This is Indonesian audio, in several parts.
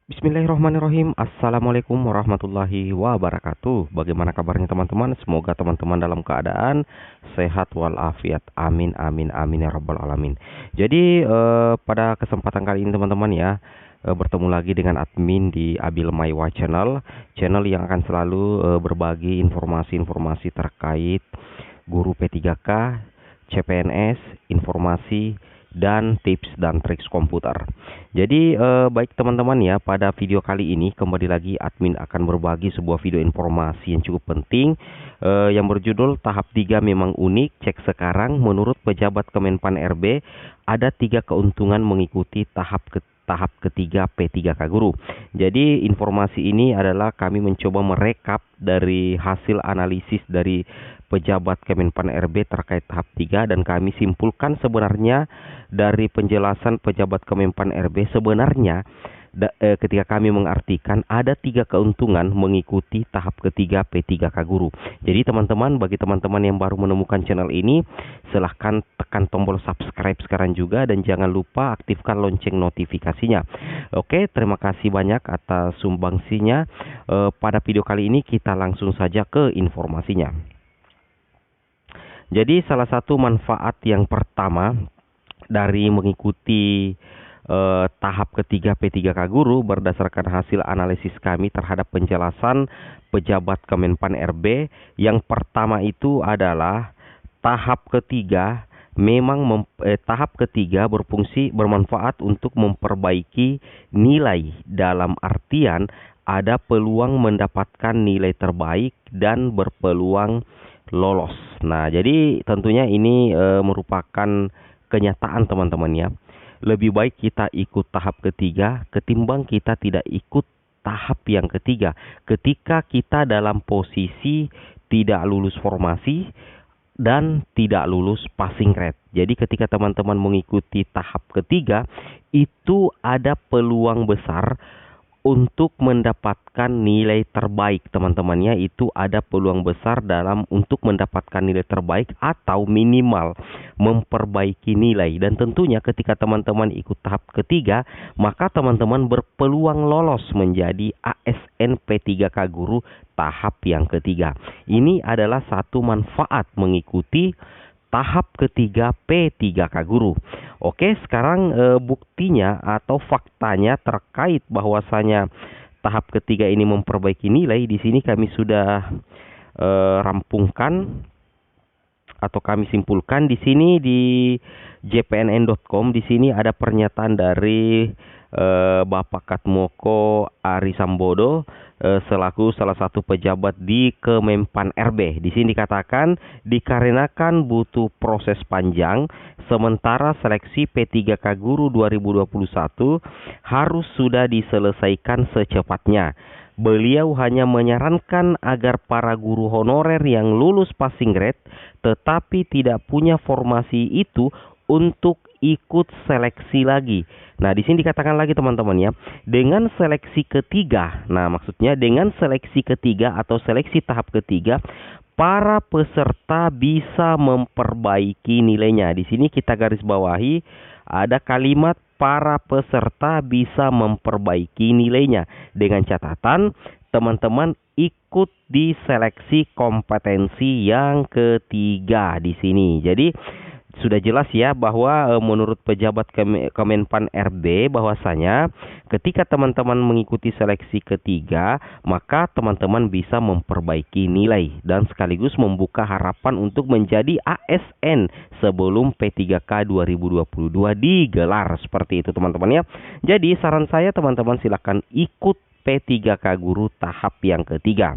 Bismillahirrahmanirrahim. Assalamualaikum warahmatullahi wabarakatuh. Bagaimana kabarnya teman-teman? Semoga teman-teman dalam keadaan sehat walafiat. Amin amin amin ya rabbal alamin. Jadi pada kesempatan kali ini teman-teman ya, bertemu lagi dengan admin di Abil Maiwa Channel, channel yang akan selalu berbagi informasi-informasi terkait guru P3K, CPNS, informasi dan tips dan trik komputer. Jadi baik teman-teman ya, pada video kali ini kembali lagi admin akan berbagi sebuah video informasi yang cukup penting yang berjudul tahap 3 memang unik. Cek sekarang, menurut pejabat Kemenpan RB ada 3 keuntungan mengikuti tahap ketiga P3K Guru. Jadi informasi ini adalah kami mencoba merekap dari hasil analisis dari pejabat Kemenpan RB terkait tahap 3, dan kami simpulkan sebenarnya dari penjelasan pejabat Kemenpan RB sebenarnya ketika kami mengartikan ada 3 keuntungan mengikuti tahap ketiga P3K Guru. Jadi teman-teman, bagi teman-teman yang baru menemukan channel ini, silahkan tekan tombol subscribe sekarang juga dan jangan lupa aktifkan lonceng notifikasinya. Oke, terima kasih banyak atas sumbangsinya. Pada video kali ini kita langsung saja ke informasinya. Jadi salah satu manfaat yang pertama dari mengikuti tahap ketiga P3K Guru berdasarkan hasil analisis kami terhadap penjelasan pejabat Kemenpan RB, yang pertama itu adalah tahap ketiga tahap ketiga bermanfaat untuk memperbaiki nilai, dalam artian ada peluang mendapatkan nilai terbaik dan berpeluang lolos. Nah, jadi tentunya ini merupakan kenyataan teman-teman ya. Lebih baik kita ikut tahap ketiga ketimbang kita tidak ikut tahap yang ketiga. Ketika kita dalam posisi tidak lulus formasi dan tidak lulus passing grade. Jadi ketika teman-teman mengikuti tahap ketiga, itu ada peluang besar untuk mendapatkan nilai terbaik teman-teman ya. Itu ada peluang besar untuk mendapatkan nilai terbaik atau minimal memperbaiki nilai. Dan tentunya ketika teman-teman ikut tahap ketiga, maka teman-teman berpeluang lolos menjadi ASN P3K Guru tahap yang ketiga. Ini adalah satu manfaat mengikuti tahap ketiga P3K Guru. Oke, sekarang buktinya atau faktanya terkait bahwasanya tahap ketiga ini memperbaiki nilai. Di sini kami sudah rampungkan atau kami simpulkan di sini di jpnn.com. Di sini ada pernyataan dari Bapak Katmoko Arisambodo selaku salah satu pejabat di Kemenpan RB. Di sini dikatakan dikarenakan butuh proses panjang, sementara seleksi P3K Guru 2021 harus sudah diselesaikan secepatnya. Beliau hanya menyarankan agar para guru honorer yang lulus passing grade tetapi tidak punya formasi itu untuk ikut seleksi lagi. Nah, di sini dikatakan lagi teman-teman ya, dengan seleksi ketiga. Nah, maksudnya dengan seleksi ketiga atau seleksi tahap ketiga, para peserta bisa memperbaiki nilainya. Di sini kita garis bawahi ada kalimat para peserta bisa memperbaiki nilainya, dengan catatan teman-teman ikut di seleksi kompetensi yang ketiga di sini. Jadi sudah jelas ya bahwa menurut pejabat Kemenpan RB bahwasanya ketika teman-teman mengikuti seleksi ketiga, maka teman-teman bisa memperbaiki nilai dan sekaligus membuka harapan untuk menjadi ASN sebelum P3K 2022 digelar. Seperti itu teman-teman ya. Jadi saran saya teman-teman silakan ikut P3K Guru tahap yang ketiga.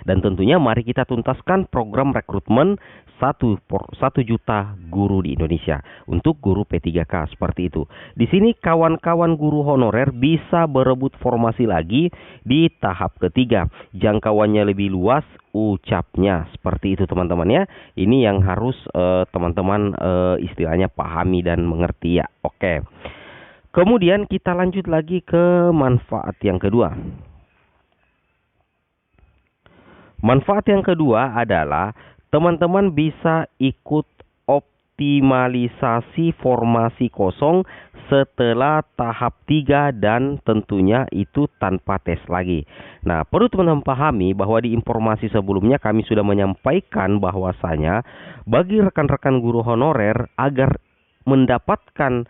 Dan tentunya mari kita tuntaskan program rekrutmen 1 juta guru di Indonesia untuk guru P3K seperti itu. Di sini kawan-kawan guru honorer bisa berebut formasi lagi di tahap ketiga. Jangkauannya lebih luas, ucapnya seperti itu teman-teman ya. Ini yang harus teman-teman istilahnya pahami dan mengerti ya. Oke. Kemudian kita lanjut lagi ke manfaat yang kedua. Manfaat yang kedua adalah teman-teman bisa ikut optimalisasi formasi kosong setelah tahap 3 dan tentunya itu tanpa tes lagi. Nah, perlu teman-teman pahami bahwa di informasi sebelumnya kami sudah menyampaikan bahwasanya bagi rekan-rekan guru honorer agar mendapatkan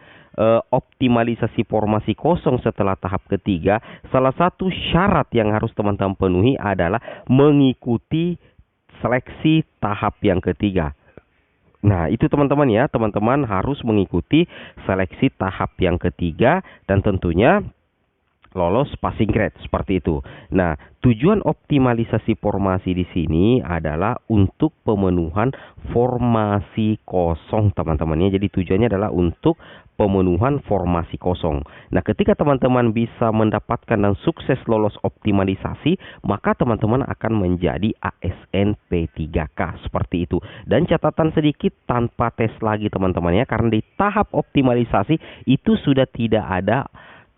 optimalisasi formasi kosong setelah tahap ketiga, salah satu syarat yang harus teman-teman penuhi adalah mengikuti seleksi tahap yang ketiga. Nah, itu teman-teman ya, teman-teman harus mengikuti seleksi tahap yang ketiga dan tentunya lolos passing grade seperti itu. Nah, tujuan optimalisasi formasi di sini adalah untuk pemenuhan formasi kosong teman-teman ya. Jadi tujuannya adalah untuk pemenuhan formasi kosong. Nah, ketika teman-teman bisa mendapatkan dan sukses lolos optimalisasi, maka teman-teman akan menjadi ASN P3K seperti itu. Dan catatan sedikit, tanpa tes lagi teman-teman ya, karena di tahap optimalisasi itu sudah tidak ada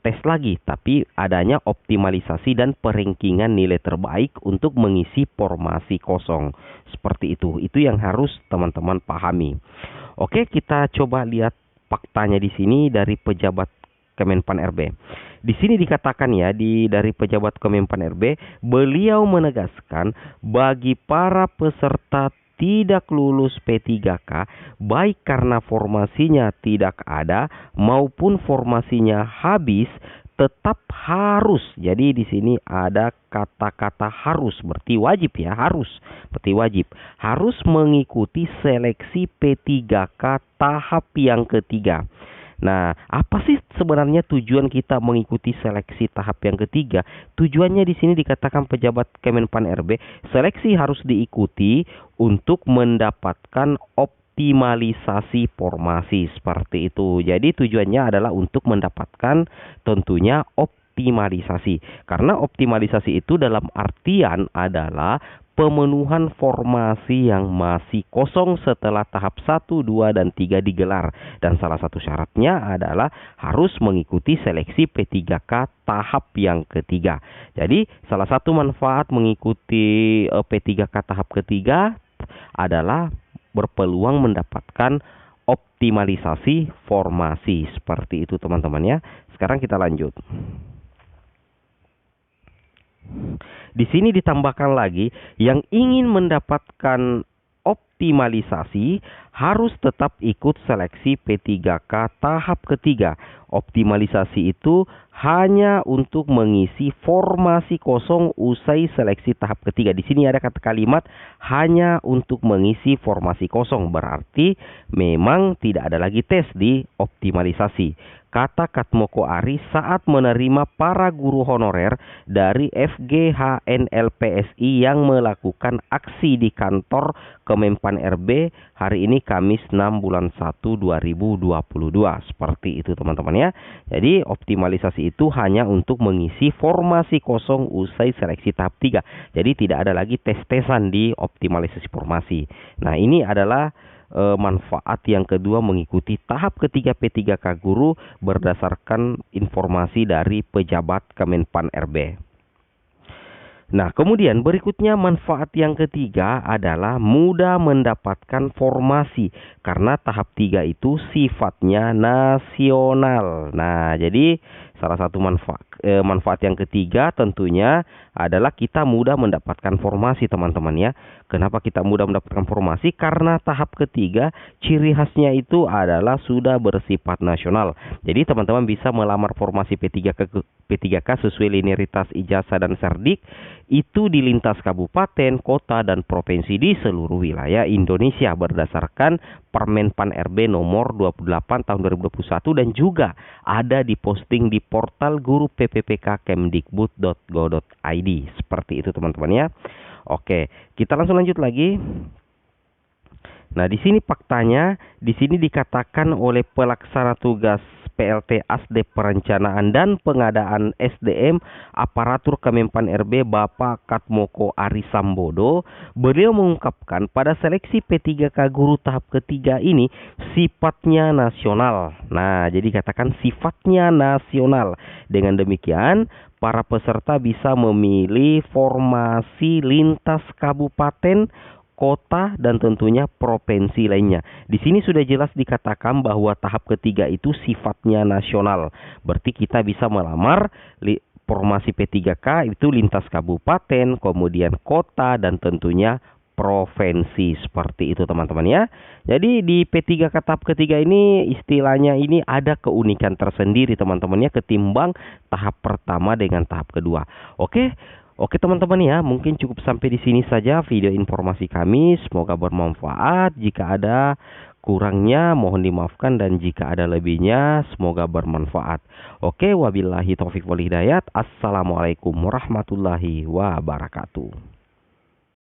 tes lagi, tapi adanya optimalisasi dan perengkingan nilai terbaik untuk mengisi formasi kosong. Seperti itu. Itu yang harus teman-teman pahami. Oke, kita coba lihat faktanya di sini dari pejabat Kemenpan RB. Di sini dikatakan ya, dari pejabat Kemenpan RB, beliau menegaskan bagi para peserta tidak lulus P3K, baik karena formasinya tidak ada maupun formasinya habis, tetap harus. Jadi di sini ada kata-kata harus, berarti wajib ya, harus, berarti wajib. Harus mengikuti seleksi P3K tahap yang ketiga. Nah, apa sih sebenarnya tujuan kita mengikuti seleksi tahap yang ketiga? Tujuannya di sini dikatakan pejabat Kemenpan RB, seleksi harus diikuti untuk mendapatkan optimalisasi formasi seperti itu. Jadi tujuannya adalah untuk mendapatkan tentunya optimalisasi. Karena optimalisasi itu dalam artian adalah pemenuhan formasi yang masih kosong setelah tahap 1, 2, dan 3 digelar. Dan salah satu syaratnya adalah harus mengikuti seleksi P3K tahap yang ketiga. Jadi salah satu manfaat mengikuti P3K tahap ketiga adalah berpeluang mendapatkan optimalisasi formasi. Seperti itu teman-teman ya. Sekarang kita lanjut. Di sini ditambahkan lagi, yang ingin mendapatkan optimalisasi harus tetap ikut seleksi P3K tahap ketiga. Optimalisasi itu hanya untuk mengisi formasi kosong usai seleksi tahap ketiga. Di sini ada kata kalimat hanya untuk mengisi formasi kosong, berarti memang tidak ada lagi tes di optimalisasi. Kata Katmoko Ari saat menerima para guru honorer dari FGHNLPSI yang melakukan aksi di kantor Kemenpan RB hari ini Kamis 6 bulan 1 2022. Seperti itu teman-teman ya. Jadi optimalisasi itu hanya untuk mengisi formasi kosong usai seleksi tahap 3. Jadi tidak ada lagi tes-tesan di optimalisasi formasi. Nah, ini adalah manfaat yang kedua mengikuti tahap ketiga P3K guru berdasarkan informasi dari pejabat Kemenpan RB. Nah, kemudian berikutnya manfaat yang ketiga adalah mudah mendapatkan formasi karena tahap 3 itu sifatnya nasional. Nah, jadi salah satu manfaat yang ketiga tentunya adalah kita mudah mendapatkan formasi teman-teman ya. Kenapa kita mudah mendapatkan formasi? Karena tahap ketiga ciri khasnya itu adalah sudah bersifat nasional. Jadi teman-teman bisa melamar formasi P3K sesuai linearitas ijazah dan serdik itu di lintas kabupaten, kota, dan provinsi di seluruh wilayah Indonesia berdasarkan Permenpan RB nomor 28 tahun 2021 dan juga ada diposting di portal guru PPPK kemdikbud.go.id. Seperti itu teman-teman ya. Oke, kita langsung lanjut lagi. Nah, di sini faktanya, di sini dikatakan oleh pelaksana tugas PLT ASD Perencanaan dan Pengadaan SDM Aparatur Kemenpan RB Bapak Katmoko Ari Sambodo, beliau mengungkapkan pada seleksi P3K guru tahap ketiga ini sifatnya nasional. Nah, jadi katakan sifatnya nasional. Dengan demikian, para peserta bisa memilih formasi lintas kabupaten, kota, dan tentunya provinsi lainnya. Di sini sudah jelas dikatakan bahwa tahap ketiga itu sifatnya nasional. Berarti kita bisa melamar formasi P3K itu lintas kabupaten, kemudian kota, dan tentunya provinsi. Seperti itu teman-teman ya. Jadi di P3K tahap ketiga ini istilahnya ini ada keunikan tersendiri teman-teman ya, ketimbang tahap pertama dengan tahap kedua. Oke teman-teman ya, mungkin cukup sampai di sini saja video informasi kami. Semoga bermanfaat. Jika ada kurangnya mohon dimaafkan, dan jika ada lebihnya semoga bermanfaat. Oke, wabillahi taufik wal hidayat. Assalamualaikum warahmatullahi wabarakatuh.